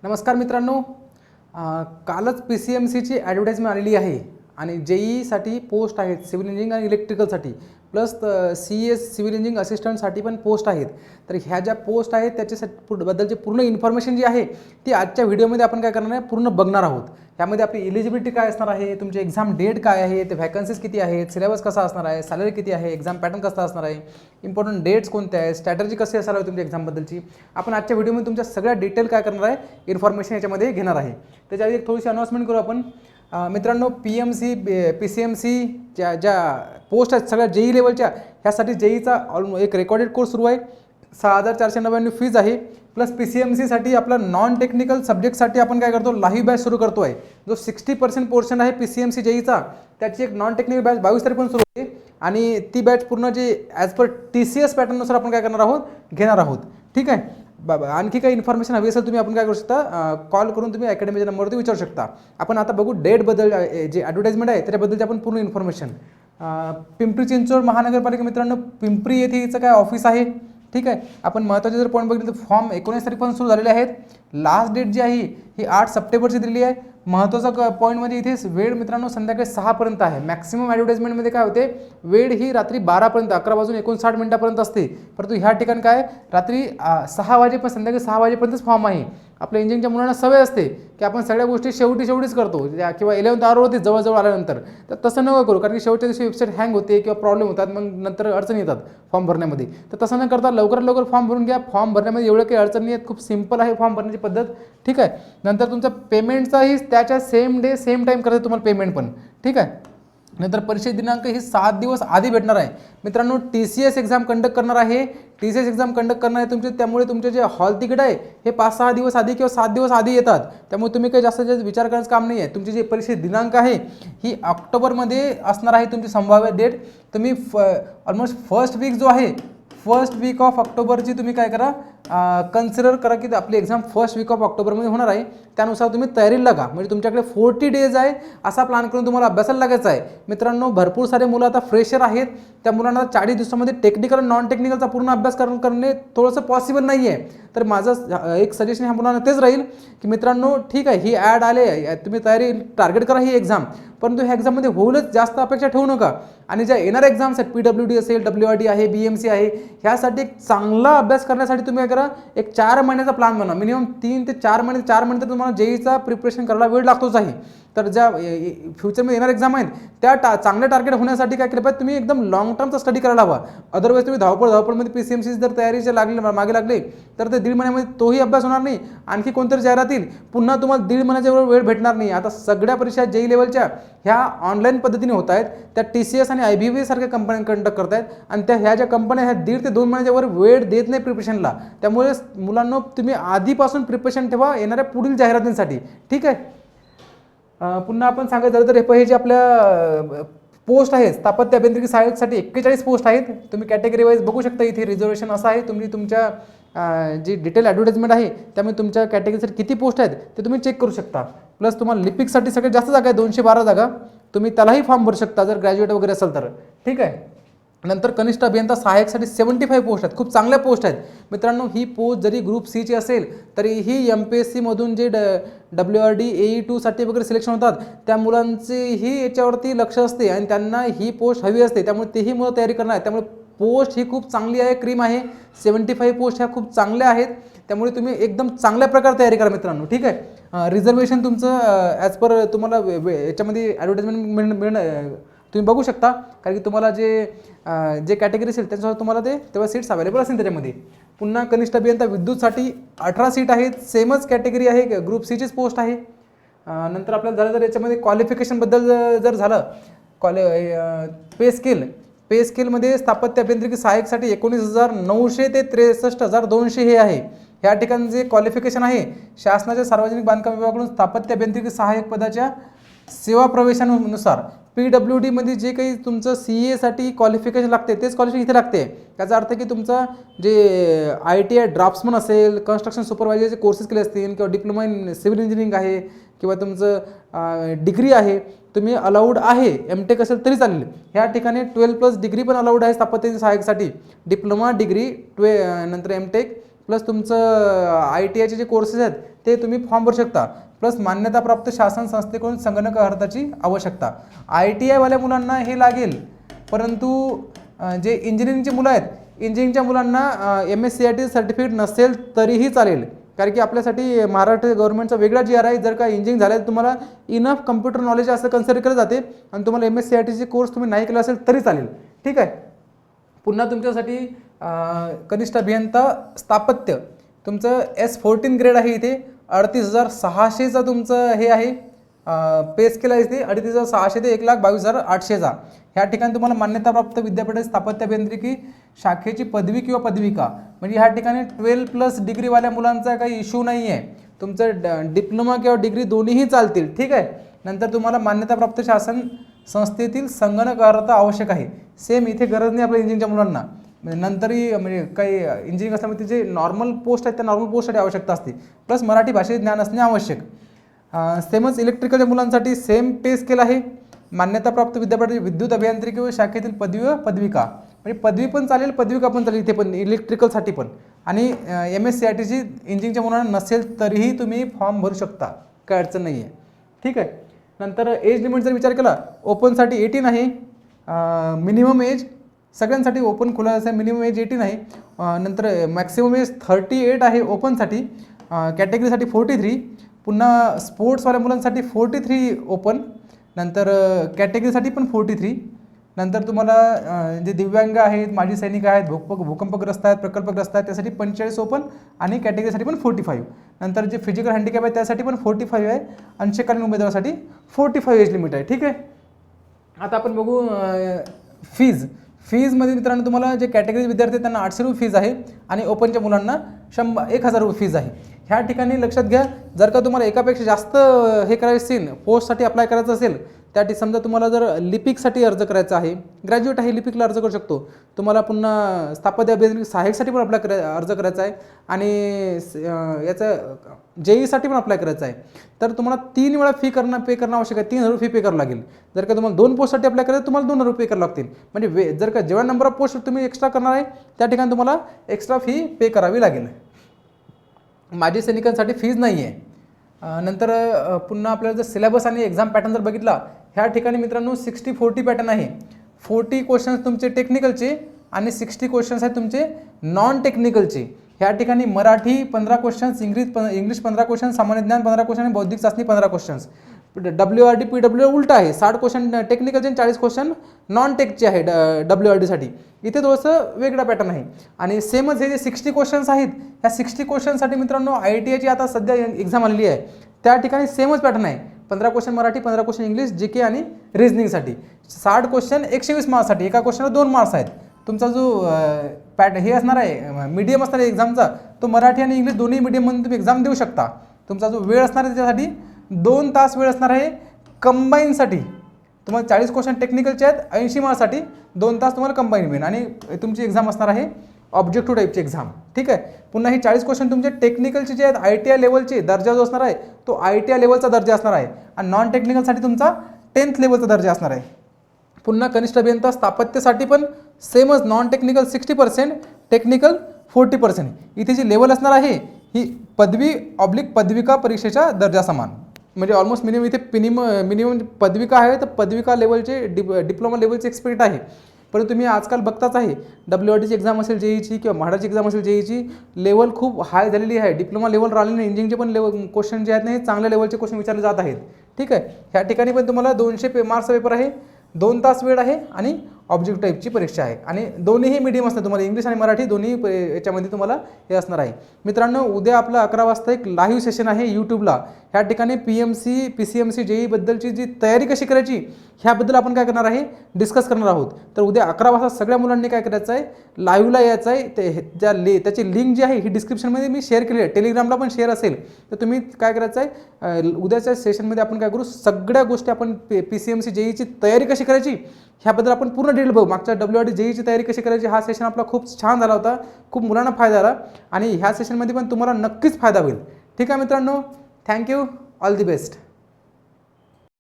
नमस्कार मित्रांनो, कालच PCMCची ॲडव्हर्टाइजमेंट आलेली आहे आणि JEEसाठी पोस्ट आहेत सिव्हिल इंजिनिअरिंग आणि इलेक्ट्रिकलसाठी प्लस CS सिव्हिल इंजिनिअरिंग असिस्टंटसाठी पण पोस्ट आहेत. तर ह्या ज्या पोस्ट आहेत त्याच्यासाठी बद्दलची पूर्ण इन्फॉर्मेशन जी आहे ती आजच्या व्हिडिओमध्ये आपण काय करणार आहे पूर्ण बघणार आहोत. यामध्ये आपली इलिजिबिलिटी काय असणार आहे, तुमची एक्झाम डेट काय आहे, ते व्हॅकन्सीज किती आहेत, सिलेबस कसा असणार आहे, सॅलरी किती आहे, एक्झाम पॅटर्न कसा असणार आहे, इम्पॉर्टंट डेट्स कोणत्या आहेत, स्ट्रॅटर्जी कशी असायला हवी तुमच्या एक्झामबद्दलची, आपण आजच्या व्हिडिओमध्ये तुमच्या सगळ्या डिटेल काय करणार आहे इन्फॉर्मेशन याच्यामध्ये घेणार आहे. त्याच्याआधी एक थोडीशी अनाउन्समेंट करू आपण. मित्रांनो, PCMC ज्या पोस्ट आहेत सगळ्या JEE लेवलच्या ह्यासाठी JEEचा एक रेकॉर्डेड कोर्स सुरू आहे. 6,499 फीज आहे. प्लस PCMCसाठी आपला नॉन टेक्निकल सब्जेक्टसाठी आपण काय करतो लाईव्ह बॅच सुरू करतो आहे. जो 60% पोर्शन आहे PCMC JEEचा त्याची एक नॉन टेक्निकल बॅच 22 तारखेपासून सुरू होते आणि ती बॅच पूर्ण जे ॲज पर TCS पॅटर्ननुसार आपण काय करणार आहोत घेणार आहोत. ठीक आहे. आणखी काही इन्फॉर्मेशन हवी असेल तुम्ही आपण काय करू शकता, कॉल करून तुम्ही अकॅडमीच्या नंबरवरती विचारू शकता. आपण आता बघू डेटबद्दल, जे ॲडव्हर्टाइजमेंट आहे त्याच्याबद्दलची आपण पूर्ण इन्फॉर्मेशन. पिंपरी चिंचवड महानगरपालिका मित्रांनो, पिंपरी येथे हिचं काय ऑफिस आहे. ठीक आहे. आपण महत्त्वाचे जर पॉईंट बघितले तर फॉर्म 19 तारखेपासून सुरू झालेले आहेत. लास्ट डेट जी आहे ही 8 सप्टेंबरची दिलेली आहे. महत्त्वाचा पॉईंट म्हणजे इथे वेळ मित्रांनो संध्याकाळी 6 पर्यंत आहे. मॅक्सिमम ॲडव्हर्टाइजमेंटमध्ये काय होते, वेळ ही रात्री 12 पर्यंत 11 वाजून 59 मिनिटापर्यंत असते. परंतु ह्या ठिकाणी काय रात्री 6 वाजेपर्यंत संध्याकाळी 6 वाजेपर्यंतच फॉर्म आहे. आपल्या इंजिनिअरिंगच्या मुलांना सवय असते की आपण सगळ्या गोष्टी शेवटीच करतो किंवा 11th आवर होते जवळ आल्यानंतर. तर तसं नको करू, कारण की शेवटच्या दिवशी वेबसाईट हँग होते किंवा प्रॉब्लेम होतात, मग नंतर अडचणी येतात फॉर्म भरण्यामध्ये. तर तसं न करता लवकरात लवकर फॉर्म भरून घ्या. फॉर्म भरण्यामध्ये एवढं काही अडचणी आहेत, खूप सिंपल आहे फॉर्म भरण्याची पद्धत. ठीक आहे. नंतर तुमचा पेमेंटचाही त्याच्या सेम डे सेम टाईम करते तुम्हाला पेमेंट पण. ठीक आहे. नंतर परीक्षे दिनांक ही 7 दिवस आधी भेटणार आहे. मित्रांनो, TCS एक्झाम कंडक्ट करणार आहे. TCS एक्झाम कंडक्ट करणार आहे तुमचे, त्यामुळे तुमचे जे हॉल तिकीट आहे हे 5-6 दिवस आधी किंवा 7 दिवस आधी येतात. त्यामुळे तुम्ही काही जास्त विचार करायचं काम नाही आहे. तुमची जी परीक्षे दिनांक आहे ही ऑक्टोबरमध्ये असणार आहे तुमची संभाव्य डेट. तुम्ही ऑलमोस्ट फर्स्ट वीक ऑफ ऑक्टोबरची तुम्ही काय करा, कन्सिडर करा की आपली एक्झाम फर्स्ट वीक ऑफ ऑक्टोबरमध्ये होणार आहे. त्यानुसार तुम्ही तयारीला लागा. म्हणजे तुमच्याकडे 40 डेज आहे असा प्लॅन करून तुम्हाला अभ्यासाला लागायचा आहे. मित्रांनो, भरपूर सारे मुलं आता फ्रेशर आहेत. त्या मुलांना 40 दिवसामध्ये टेक्निकल आणि नॉन टेक्निकलचा पूर्ण अभ्यास करणे थोडंसं पॉसिबल नाही आहे. तर माझं एक सजेशन ह्या मुलांना तेच राहील की मित्रांनो, ठीक आहे ही ॲड आले, तुम्ही तयारी टार्गेट करा ही एक्झाम, परंतु ह्या एक्झाममध्ये होईलच जास्त अपेक्षा ठेवू नका. आणि ज्या येणाऱ्या एक्झाम्स आहेत PWD असेल, WRD आहे, BMC आहे, ह्यासाठी एक चांगला अभ्यास करण्यासाठी तुम्ही काय करा, एक 4 महिन्याचा प्लॅन बनवा. मिनिमम 3 ते 4 महिने तर तुम्हाला JEEचा प्रिपरेशन करायला वेळ लागतोच आहे. तर ज्या फ्युचरमध्ये येणार एक्झाम आहेत त्या चांगल्या टार्गेट होण्यासाठी काय केलं पाहिजे, तुम्ही एकदम लॉंग टर्मचा स्टडी करायला हवा. अदरवाईज तुम्ही धावपळमध्ये PCMC जर तयारीचे मागे लागले तर ते 1.5 महिन्यामध्ये तोही अभ्यास होणार नाही. आणखी कोणतरी जाहिरात येईल, पुन्हा तुम्हाला 1.5 महिन्याच्या वेळ भेटणार नाही. आता सगळ्या परीक्षा JEE लेवलच्या ह्या ऑनलाईन पद्धतीने होत आहेत. त्या TCS आणि IBV सारख्या कंपन्या कंडक्ट करत आहेत आणि ह्या ज्या कंपन्या ह्या 1.5 ते 2 महिन्याच्या वर वेळ देत नाही प्रिपरेशनला. त्यामुळे मुलांना तुम्ही आधीपासून प्रिपरेशन ठेवा येणाऱ्या पुढील जाहिरातींसाठी. ठीक आहे. पुन्हा आपण सांगायचं झालं तर हे जे आपल्या पोस्ट आहेत स्थापत्य अभियांत्रिकी सहाय्यकसाठी 41 पोस्ट आहेत. तुम्ही कॅटेगरी वाईज बघू शकता. इथे रिझर्वेशन असं आहे, तुम्ही तुमच्या जी डिटेल ॲडव्हर्टाइजमेंट आहे त्यामुळे तुमच्या कॅटेगरीसाठी किती पोस्ट आहेत ते तुम्ही चेक करू शकता. प्लस तुम्हाला लिपिकसाठी सगळ्यात जास्त जागा आहे 212 जागा. तुम्ही त्यालाही फॉर्म भरू शकता जर ग्रॅज्युएट वगैरे असेल तर. ठीक आहे. नंतर कनिष्ठ अभियंता सहाय्यकसाठी 75 पोस्ट आहेत. खूप चांगल्या पोस्ट आहेत मित्रांनो. ही पोस्ट जरी ग्रुप Cची असेल तरीही MPSC मधून जे WRD AE2 साठी वगैरे सिलेक्शन होतात त्या मुलांचेही याच्यावरती लक्ष असते आणि त्यांना ही पोस्ट हवी असते. त्यामुळे तेही मुलं तयारी करणार आहेत. त्यामुळे पोस्ट ही खूप चांगली आहे, क्रीम आहे. 75 पोस्ट ह्या खूप चांगल्या आहेत. त्यामुळे तुम्ही एकदम चांगल्या प्रकारे तयारी करा मित्रांनो. ठीक आहे. रिझर्वेशन तुमचं ॲज पर तुम्हाला याच्यामध्ये ॲडव्हर्टाइजमेंट मिळणं तुम्ही बघू शकता, कारण की तुम्हाला जे कॅटेगरी असेल त्याच्यासोबत तुम्हाला तेव्हा सीट्स अवेलेबल असेल त्याच्यामध्ये. पुन्हा कनिष्ठ अभियंता विद्युतसाठी 18 सीट आहेत. सेमच कॅटेगरी आहे, ग्रुप Cचीच पोस्ट आहे. नंतर आपल्याला झालं तर याच्यामध्ये क्वालिफिकेशनबद्दल जर झालं, पे स्केलमध्ये स्थापत्य अभियांत्रिकी सहाय्यकसाठी 19,900 ते 63,200 हे आहे. ह्या ठिकाणी जे क्वालिफिकेशन आहे शासनाच्या सार्वजनिक बांधकाम विभागाकडून स्थापत्य अभियांत्रिकी सहाय्यक पदाच्या सेवा प्रवेशानुसार PWD मध्ये जे काही तुमचं CA साठी क्वालिफिकेशन लागते तेच क्वालिफिकेशन इथे लागते. याचा अर्थ की तुमचं जे ITI ड्राफ्ट्समन असेल, कन्स्ट्रक्शन सुपरवायझरचे कोर्सेस केले असतील किंवा डिप्लोमा इन सिव्हिल इंजिनिअरिंग आहे किंवा तुमचं डिग्री आहे, तुम्ही अलाउड आहे. MTech असेल तरी चालेल. ह्या ठिकाणी 12+ डिग्री पण अलाउड आहे स्थापत्य सहाय्यकसाठी. डिप्लोमा डिग्री नंतर MTech प्लस तुमचं ITIचे जे कोर्सेस आहेत ते तुम्ही फॉर्म भरू शकता, प्लस मान्यताप्राप्त शासन संस्थेकडून संगणक अर्हताची आवश्यकता. ITI वाल्या मुलांना हे लागेल, परंतु जे इंजिनिअरिंगची मुलं आहेत, इंजिनिअरिंगच्या मुलांना MSCIT सर्टिफिकेट नसेल तरीही चालेल, कारण की आपल्यासाठी महाराष्ट्र गव्हर्नमेंटचा वेगळा GR आहे. जर का इंजिनिअरिंग झालं तर तुम्हाला इनफ कम्प्युटर नॉलेज असं कन्सिडर केलं जाते आणि तुम्हाला MSCITचे कोर्स तुम्ही नाही केला असेल तरी चालेल. ठीक आहे. पुन्हा तुमच्यासाठी कनिष्ठ अभियंता स्थापत्य तुमचं S14 ग्रेड आहे. इथे 38,600चा तुमचं हे आहे पे स्केल आहे. इथे 38,600 ते 1,22,800चा. ह्या ठिकाणी तुम्हाला मान्यताप्राप्त विद्यापीठ स्थापत्य अभियांत्रिकी शाखेची पदवी किंवा पदविका, म्हणजे ह्या ठिकाणी 12+ डिग्रीवाल्या मुलांचा काही इश्यू नाही आहे. तुमचं डिप्लोमा किंवा डिग्री दोन्हीही चालतील. ठीक आहे. नंतर तुम्हाला मान्यताप्राप्त शासन संस्थेतील संगणक अर्हता आवश्यक आहे. सेम इथे गरज नाही आपल्या इंजिनिअरिंगच्या मुलांना. नंतरही म्हणजे काही इंजिनिअरिंग असल्यामुळे जे नॉर्मल पोस्ट आहेत त्या नॉर्मल पोस्टसाठी आवश्यकता असते, प्लस मराठी भाषेत ज्ञान असणे आवश्यक. सेमच इलेक्ट्रिकलच्या मुलांसाठी सेम पे स्केल आहे. मान्यताप्राप्त विद्यापीठ विद्युत अभियांत्रिकी व शाखेतील पदवी व पदविका, म्हणजे पदवी पण चालेल पदविका पण चालेल इथे पण इलेक्ट्रिकलसाठी पण. आणि MSCITची इंजिनिअरिंगच्या मुलांना नसेल तरीही तुम्ही फॉर्म भरू शकता, काय अडचण नाही आहे. ठीक आहे. नंतर एज लिमिट जर विचार केला, ओपनसाठी 18 आहे. मिनिमम एज सगळ्यांसाठी ओपन खुला आहे, मिनिमम एज 18 आहे. नंतर मॅक्सिमम एज 38 आहे ओपनसाठी. कॅटेगरीसाठी 43. पुन्हा स्पोर्ट्सवाल्या मुलांसाठी 43 ओपन. नंतर कॅटेगरीसाठी पण 43. नंतर तुम्हाला जे दिव्यांग आहेत, माजी सैनिक आहेत, भूकंपग्रस्त आहेत, प्रकल्पग्रस्त आहेत त्यासाठी 45 ओपन आणि कॅटेगरीसाठी पण 45. नंतर जे फिजिकल हँडिकॅप आहे त्यासाठी पण 45 आहे. अंशकालीन उमेदवारासाठी 45 एज लिमिट आहे. ठीक आहे. आता आपण बघू फीजमध्ये मित्रांनो तुम्हाला जे कॅटेगरी विद्यार्थी आहेत त्यांना 800 रुपये फीज आहे आणि ओपनच्या मुलांना 1,000 रुपये फीज आहे. ह्या ठिकाणी लक्षात घ्या, जर का तुम्हाला एकापेक्षा जास्त हे करायचं असेल, पोस्टसाठी अप्लाय करायचं असेल, त्यासाठी समजा तुम्हाला जर लिपिकसाठी अर्ज करायचा आहे, ग्रॅज्युएट आहे लिपिकला अर्ज करू शकतो. तुम्हाला पुन्हा स्थापत्य अभियांत्रिकी सहाय्यकसाठी पण अर्ज करायचा आहे आणि याचं JEEसाठी पण अप्लाय करायचं आहे. तर तुम्हाला 3 वेळा पे करणं आवश्यक आहे. 3,000 रुपये पे करावं लागेल. जर का तुम्हाला 2 पोस्टसाठी अप्लाय करायचं तुम्हाला 2,000 रुपये पे करावं लागतील. म्हणजे जर का जेव्हा नंबर ऑफ पोस्ट तुम्ही एक्स्ट्रा करणार आहे त्या ठिकाणी तुम्हाला एक्स्ट्रा फी पे करावी लागेल. माजी सैनिकांसाठी फीज नाही आहे. नंतर पुन्हा आपल्याला जर सिलेबस आणि एक्झाम पॅटर्न जर बघितला, ह्या ठिकाणी मित्रांनो 60-40 पॅटर्न आहे. 40 क्वेश्चन्स तुमचे टेक्निकलचे आणि 60 क्वेश्चन्स आहेत तुमचे नॉन टेक्निकलचे. ह्या ठिकाणी मराठी 15 क्वेश्चन्स, इंग्लिश 15 क्वेश्चन्स, सामान्य ज्ञान 15 क्वेश्चन आणि बौद्धिक चाचणी 15 क्वेश्चन्स. WRD PW उलटा आहे. 60 क्वेश्चन टेक्निकलचे आणि 40 क्वेश्चन नॉन टेकचे आहे WRDसाठी. इथे थोडंसं वेगळा पॅटर्न आहे. आणि सेमच हे जे 60 क्वेश्चन्स आहेत, ह्या 60 क्वेश्चनसाठी मित्रांनो ITIची आता सध्या एक्झाम आलेली आहे, त्या ठिकाणी सेमच पॅटर्न आहे. 15 question Marathi, 15 question English, GK आणि रिझनिंगसाठी. 60 क्वेश्चन 120 मार्क्ससाठी. एका क्वेश्चनला 2 मार्क्स आहेत. तुमचा जो हे असणार आहे मीडियम असणार आहे एक्झामचा, तो मराठी आणि इंग्लिश दोन्ही मीडियममध्ये तुम्ही एक्झाम देऊ शकता. तुमचा जो वेळ असणार आहे त्याच्यासाठी 2 तास वेळ असणार आहे. कंबाईनसाठी तुम्हाला 40 क्वेश्चन टेक्निकलचे आहेत, 80 मार्क्ससाठी 2 तास तुम्हाला कंबाईन मिळेल. आणि तुमची एक्झाम असणार आहे ऑब्जेक्टिव्ह टाईपची एक्झाम. ठीक आहे. पुन्हा ही 40 क्वेश्चन तुमचे टेक्निकलचे जे आहेत ITI लेवलचे दर्जा जो असणार आहे तो ITI लेवलचा दर्जा असणार आहे आणि नॉन टेक्निकलसाठी तुमचा 10th लेवलचा दर्जा असणार आहे. पुन्हा कनिष्ठ अभियंता स्थापत्यसाठी पण सेमच, नॉन टेक्निकल 60%, टेक्निकल 40%. इथे जी लेवल असणार आहे ही पदविका परीक्षेच्या दर्जा समान, म्हणजे ऑलमोस्ट मिनिमम इथे मिनिमम पदविका आहे तर पदविका लेवलचे डिप्लोमा लेवलचे एक्सपेक्ट आहे. परंतु तुम्ही आजकाल बघताच आहे WRDची एक्झाम असेल, JEEची किंवा म्हाडाची एक्झाम असेल, JEEची लेवल खूप हाय झालेली आहे. डिप्लोमा लेवल राहिलेले नाही. इंजिनिअरिंगचे पण क्वेश्चन जे आहेत ना चांगल्या लेवलचे क्वेश्चन विचारले जात आहेत. ठीक आहे. ह्या ठिकाणी पण तुम्हाला 200 मार्क्सचा पेपर आहे, 2 तास वेळ आहे आणि ऑब्जेक्ट टाईपची परीक्षा आहे. आणि दोन्हीही मीडियम असणार तुम्हाला, इंग्लिश आणि मराठी दोन्ही याच्यामध्ये तुम्हाला हे असणार आहे. मित्रांनो उद्या आपला 11 वाजता एक लाईव्ह सेशन आहे यूट्यूबला. ह्या ठिकाणी PMC PCMC JEEबद्दलची जी तयारी कशी करायची ह्याबद्दल आपण काय करणार आहे डिस्कस करणार आहोत. तर उद्या 11 वाजता सगळ्या मुलांनी काय करायचं आहे, लाईव्हला यायचं आहे. त्याची लिंक जी आहे ही डिस्क्रिप्शनमध्ये मी शेअर केली आहे. टेलिग्रामला पण शेअर असेल. तर तुम्ही काय करायचं आहे, उद्याच्या सेशनमध्ये आपण काय करू, सगळ्या गोष्टी आपण PCMC JEEची तयारी कशी करायची ह्याबद्दल आपण पूर्ण डिटेल बघू. मागच्या WRD JEEची तयारी कशी करायची हा सेशन आपला खूप छान झाला होता, खूप मुलांना फायदा झाला आणि ह्या सेशनमध्ये पण तुम्हाला नक्कीच फायदा होईल. ठीक आहे मित्रांनो, थँक्यू, ऑल दी बेस्ट.